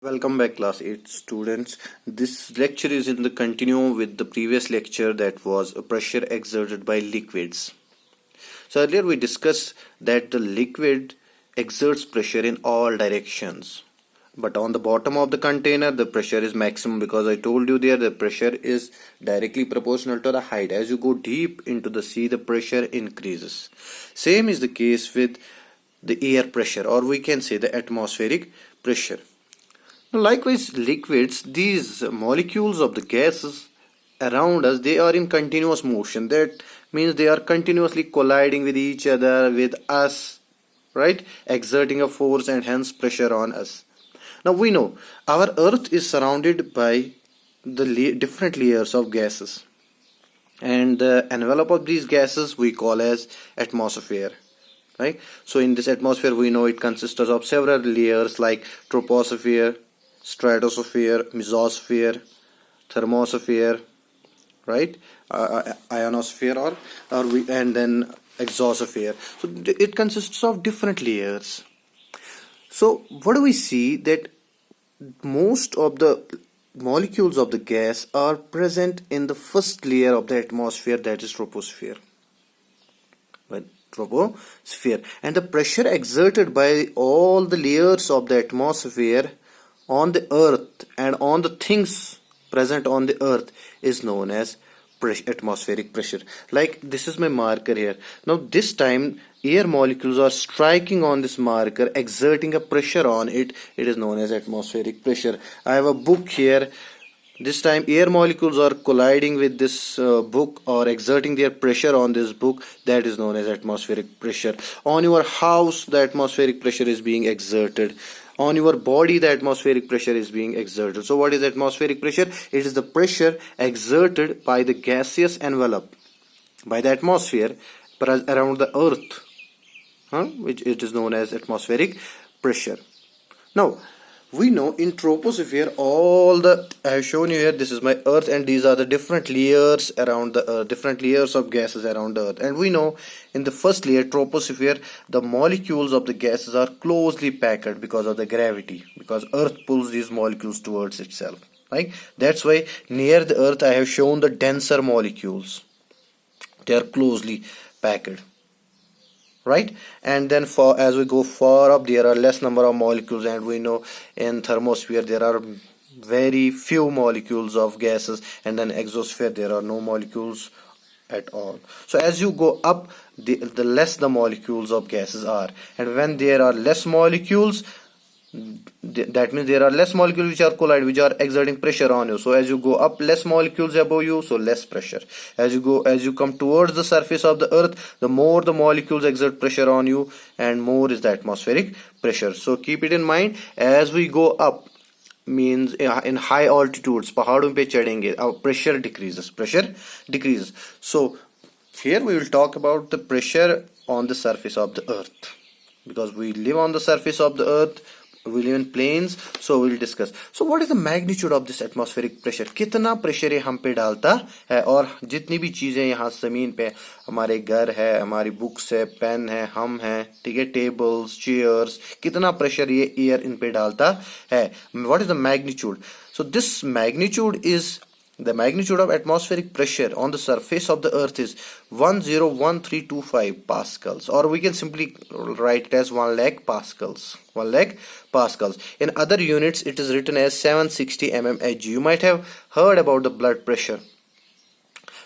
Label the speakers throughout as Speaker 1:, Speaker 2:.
Speaker 1: Welcome back, class 8 students. This lecture is in the continuum with the previous lecture, that was a pressure exerted by liquids. So earlier we discussed that the liquid exerts pressure in all directions, but on the bottom of the container the pressure is maximum, because I told you there the pressure is directly proportional to the height. As you go deep into the sea, the pressure increases. Same is the case with the air pressure, or we can say the atmospheric pressure. Likewise, liquids, these molecules of the gases around us, they are in continuous motion. That means they are continuously colliding with each other, with us, right? Exerting a force and hence pressure on us. Now we know our Earth is surrounded by the different layers of gases, and the envelope of these gases we call as atmosphere. Right? So in this atmosphere, we know it consists of several layers like troposphere, stratosphere, mesosphere, thermosphere, right? Ionosphere, and then exosphere. So it consists of different layers. So what do we see? That most of the molecules of the gas are present in the first layer of the atmosphere, that is troposphere. Troposphere, and the pressure exerted by all the layers of the atmosphere on the earth and on the things present on the earth is known as atmospheric pressure. Like this is my marker here. Now this time air molecules are striking on this marker, exerting a pressure on it. It is known as atmospheric pressure. I have a book here. This time air molecules are colliding with this book, or exerting their pressure on this book. That is known as atmospheric pressure. On your house, the atmospheric pressure is being exerted. On your body, the atmospheric pressure is being exerted. So what is atmospheric pressure? It is the pressure exerted by the gaseous envelope, by the atmosphere around the earth, which it is known as atmospheric pressure. Now we know in troposphere, I have shown you here, this is my earth, and these are the different layers around the earth, different layers of gases around the earth. And we know in the first layer, troposphere, the molecules of the gases are closely packed because of the gravity, because earth pulls these molecules towards itself, right? That's why near the earth I have shown the denser molecules. They are closely packed, right? And then as we go far up, there are less number of molecules, and we know in thermosphere there are very few molecules of gases, and then exosphere there are no molecules at all. So as you go up, the less the molecules of gases are, and when there are less molecules, that means there are less molecules which are colliding, which are exerting pressure on you. So as you go up, less molecules above you, so less pressure. As you come towards the surface of the earth, the more the molecules exert pressure on you, and more is the atmospheric pressure. So keep it in mind. As we go up, means in high altitudes, पहाड़ों पे चढ़ेंगे, our pressure decreases. So here we will talk about the pressure on the surface of the earth, because we live on the surface of the earth, we live in plains. So we will discuss. So what is the magnitude of this atmospheric pressure? कितना pressure ये हम पे डालता है, और जितनी भी चीजें यहाँ जमीन पे, हमारे घर है, हमारी बुक्स है, पेन है, हम हैं, ठीक है, टेबल्स, चेयर्स, कितना प्रेशर ये एयर इन पे डालता है? What is the magnitude? So this magnitude is the magnitude of atmospheric pressure on the surface of the earth is 101325 pascals, or we can simply write it as 1 lakh pascals. 1 lakh pascals. In other units, it is written as 760 mmHg. You might have heard about the blood pressure,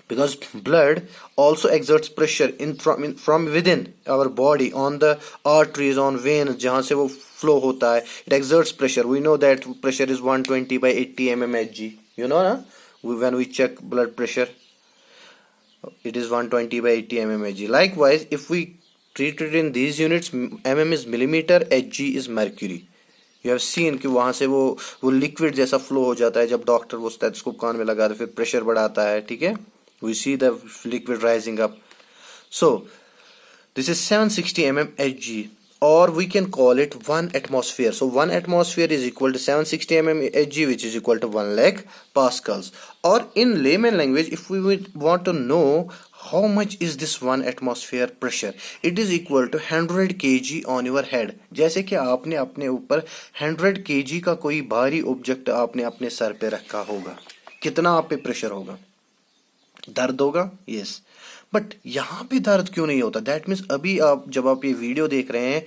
Speaker 1: because blood also exerts pressure from within our body, on the arteries, on veins, जहाँ से वो flow होता है. It exerts pressure. We know that pressure is 120 by 80 mmHg. You know, na? When we check blood pressure, it is 120 by 80 mmHg. Likewise, if we treat it in these units, mm is millimeter, Hg is mercury. You have seen कि वहां से वो liquid जैसा flow हो जाता है जब doctor वो स्टेथोस्कोप कान में लगाते, फिर प्रेशर बढ़ाता है, ठीक है? We see the liquid rising up. So this is 760 mmHg, or we can call it 1 atmosphere. So 1 atmosphere is equal to 760 mmHg, which is equal to 1 lakh pascals. Or in layman language, if we want to know how much is this one atmosphere pressure? It is equal to 100 kg on your head. जैसे कि आपने अपने ऊपर 100 kg का कोई भारी object आपने अपने सर पे रखा होगा, कितना आप पे प्रेशर होगा? दर्द होगा, यस। बट यहाँ पे दर्द क्यों नहीं होता? दैट मीन्स अभी आप जब आप ये वीडियो देख रहे हैं,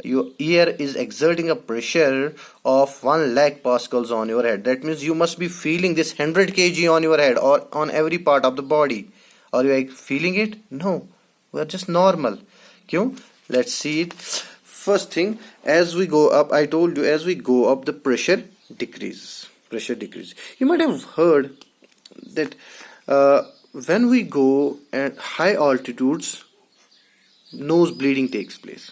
Speaker 1: your year is exerting a pressure of 1 lakh pascals on your head. That means you must be feeling this 100 kg on your head or on every part of the body. Are you feeling it? No, we are just normal. क्यों? Let's see it. First thing, as we go up, I told you, as we go up, the pressure decreases. Pressure decreases. You might have heard that when we go at high altitudes, nose bleeding takes place.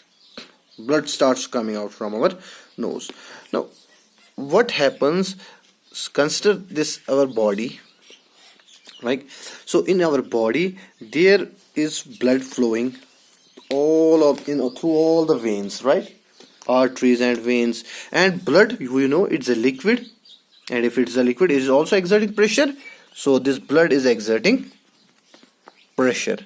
Speaker 1: Blood starts coming out from our nose. Now, what happens? Consider this our body. Right? So in our body there is blood flowing all of through all the veins, right? Arteries and veins, and blood, you know, it's a liquid, and if it's a liquid it is also exerting pressure. So this blood is exerting pressure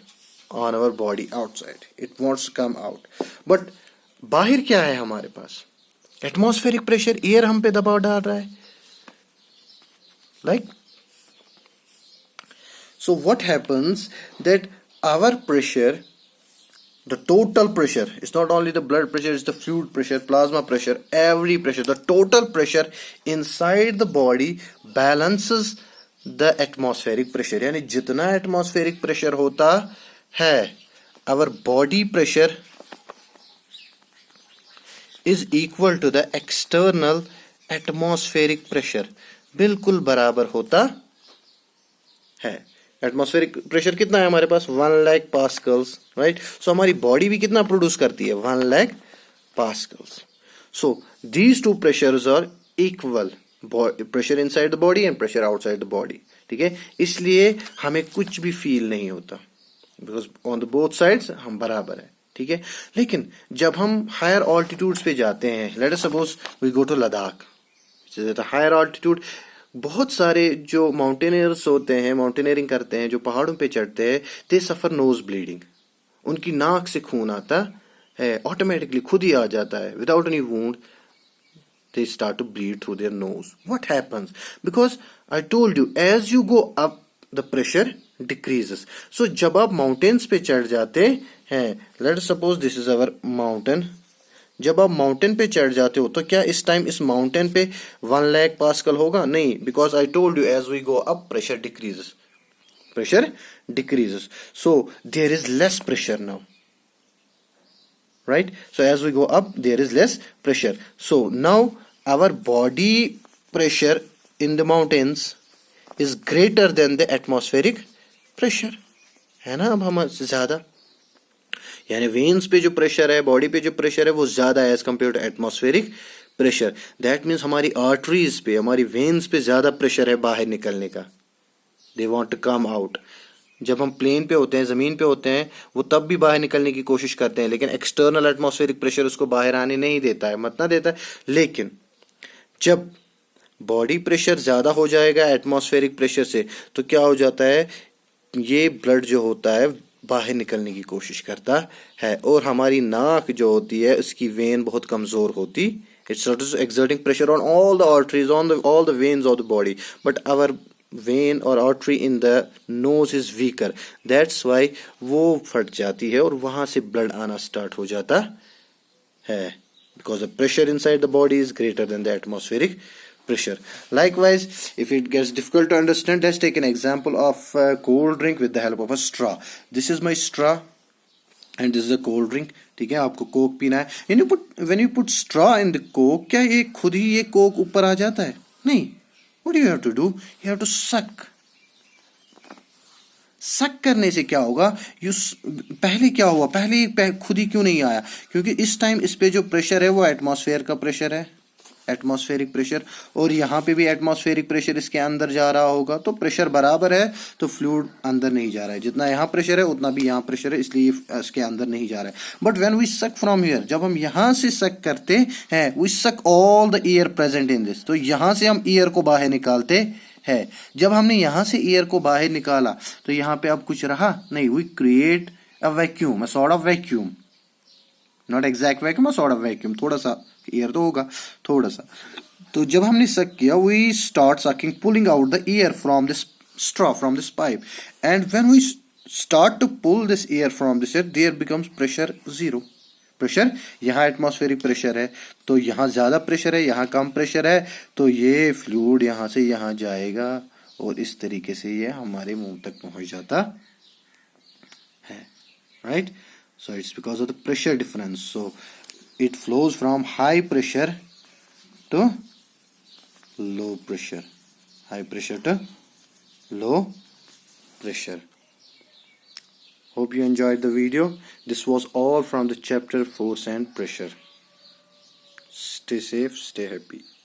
Speaker 1: on our body outside. It wants to come out. But बाहर क्या है हमारे पास? Atmospheric pressure, air हम पे दबाव डाल रहा है, like. So what happens that our pressure, the total pressure, it's not only the blood pressure, it's the fluid pressure, plasma pressure, every pressure, the total pressure inside the body balances the atmospheric pressure. यानी जितना atmospheric pressure होता है, our body pressure is equal to the external atmospheric pressure. बिल्कुल बराबर होता है. Atmospheric pressure कितना है हमारे पास? 1 lakh pascals, राइट? सो हमारी बॉडी भी कितना प्रोड्यूस करती है? 1 lakh pascals. So these two pressures are equal, pressure inside the body and pressure outside the body. ठीक है, इसलिए हमें कुछ भी फील नहीं होता, because on the both sides हम बराबर है. ठीक है, लेकिन जब हम हायर ऑल्टीट्यूड्स पे जाते हैं, let us suppose we go to Ladakh, higher altitude, बहुत सारे जो माउंटेनियर्स होते हैं, माउंटेनियरिंग करते हैं, जो पहाड़ों पे चढ़ते हैं, दे सफर नोज ब्लीडिंग. उनकी नाक से खून आता है, ऑटोमेटिकली खुद ही आ जाता है, without any wound they start to bleed through their nose. What happens? Because I told you, as you go up the pressure decreases. So जब आप माउंटेन्स पे चढ़ जाते हैं, let suppose this is our mountain, जब आप mountain पे चढ़ जाते हो तो क्या इस टाइम इस माउंटेन पे 1 lakh पास्कल होगा? नहीं, because I told you as we go up pressure decreases. Pressure decreases, so there is less pressure now, right? So as we go up there is less pressure. So now our body pressure in the mountains is greater than the atmospheric pressure, है ना? अब हम ज्यादा, यानी veins पे जो pressure है, body पे जो प्रेशर है, वो ज्यादा है as compared to atmospheric pressure. That means हमारी आर्टरीज पे, हमारी वेन्स पे ज्यादा प्रेशर है बाहर निकलने का. They want to come out. जब हम प्लेन पे होते हैं, जमीन पे होते हैं, वो तब भी बाहर निकलने की कोशिश करते हैं, लेकिन एक्सटर्नल एटमॉस्फेरिक प्रेशर उसको बाहर आने नहीं देता है, मत ना देता है. लेकिन जब बॉडी प्रेशर ज्यादा हो जाएगा एटमॉस्फेरिक प्रेशर से, तो क्या हो जाता है? ये ब्लड जो होता है बाहर निकलने की कोशिश करता है, और हमारी नाक जो होती है उसकी वेन बहुत कमजोर होती. It's exerting pressure on all the arteries, on all the veins of the body, but our vein or artery in the nose is weaker. That's why वो फट जाती है और वहां से ब्लड आना स्टार्ट हो जाता है, because the pressure inside the body is greater than the atmospheric pressure. Likewise, if it gets difficult to understand, let's take an example of a cold drink with the help of a straw. This is my straw and this is a cold drink. ठीक है, आपको Coke पीना है. When you put straw in the coke, क्या ये खुद ही ये Coke ऊपर आ जाता है? नहीं. What do you have to do? You have to suck. सक करने से क्या होगा? पहले क्या हुआ? पहले खुद ही क्यों नहीं आया? क्योंकि इस टाइम इस पे जो प्रेशर है वो एटमॉस्फेयर का प्रेशर है, एटमॉस्फेरिक प्रेशर, और यहाँ पे भी एटमॉस्फेरिक प्रेशर इसके अंदर जा रहा होगा, तो प्रेशर बराबर है, तो फ्लूइड अंदर नहीं जा रहा है. जितना यहाँ प्रेशर है उतना भी यहाँ प्रेशर है, इसलिए इसके अंदर नहीं जा रहा है. But when we suck from here, जब हम यहाँ से सक करते हैं, we suck all the air present in this, तो यहाँ से हम एयर को बाहर निकालते है। जब हमने यहाँ से एयर को बाहर निकाला तो यहाँ पे अब कुछ रहा नहीं, we create a vacuum, a sort of vacuum, not exact vacuum, a sort of vacuum, थोड़ा सा एयर तो होगा, थोड़ा सा। तो जब हमने सक किया, we start sucking, pulling out the air from this straw, from this pipe, and when we start to pull this air from this air, there becomes pressure zero. Pressure, यहाँ atmospheric pressure है तो यहाँ ज्यादा pressure है, यहाँ कम pressure है, तो ये फ्लूइड यहाँ से यहाँ जाएगा और इस तरीके से ये हमारे मुंह तक पहुंच जाता है, right. So it's because of the pressure difference, so it flows from high pressure to low pressure, high pressure to low pressure. Hope you enjoyed the video. This was all from the chapter Force and Pressure. Stay safe, stay happy.